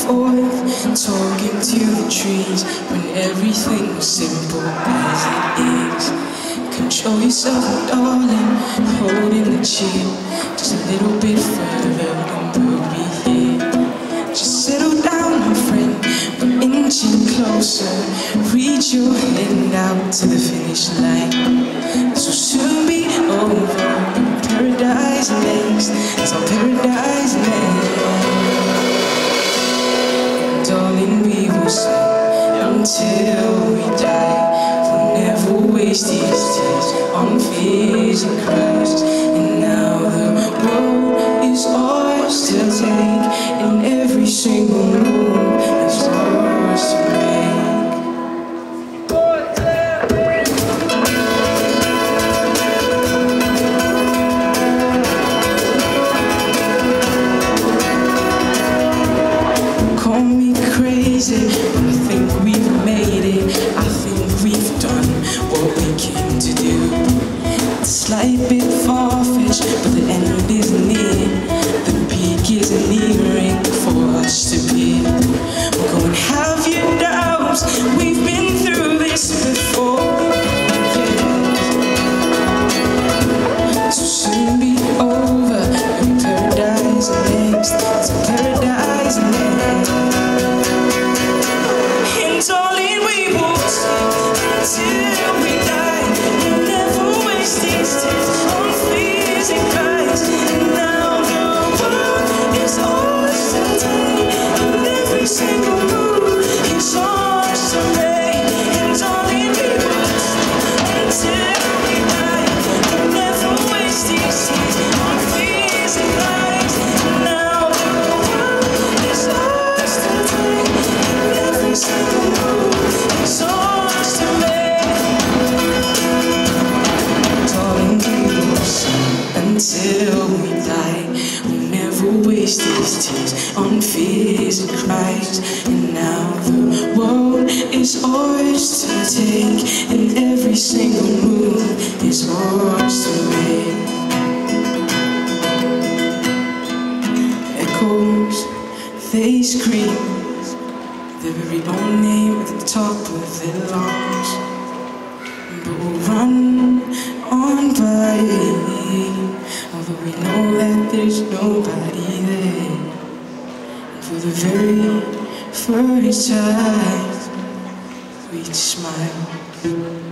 forth, talking to the trees, when everything was simple as it is. Control yourself, darling, holding the chair just a little bit further and we'll be here. Just settle down, my friend, we're inching closer. Reach your hand out to the finish line. This will soon be over. Paradise next, it's our paradise next. And darling, we will sing until we die. We'll never waste these tears on fears and cries. And now the road is ours to take, and every single move is ours to make. Call me crazy, but I think we've made it. I think we've done what we came to do. It's a slight bit far-fetched, but the end is near. The peak is nearing for us to be. We'll go and have your doubts, we've been through this before. This will soon be over, and paradise next. It's a paradise next. And darling, we will sing until we die. We'll never waste these tears on fears and cries. And now the world is ours to take, and every single move is ours to make. And darling, we will sing until we die. We'll never waste these tears on fears and cries. And now the world is ours to take, and every single move is ours to make. Darling, we will sing until we die. We'll never waste these tears on fears and cries. And now the world is ours to take, and every single move is ours to make. Echoes, they scream their very own name at the top of their lungs. But we'll run on by, although we know that there's nobody there. And for the very first time, we smile.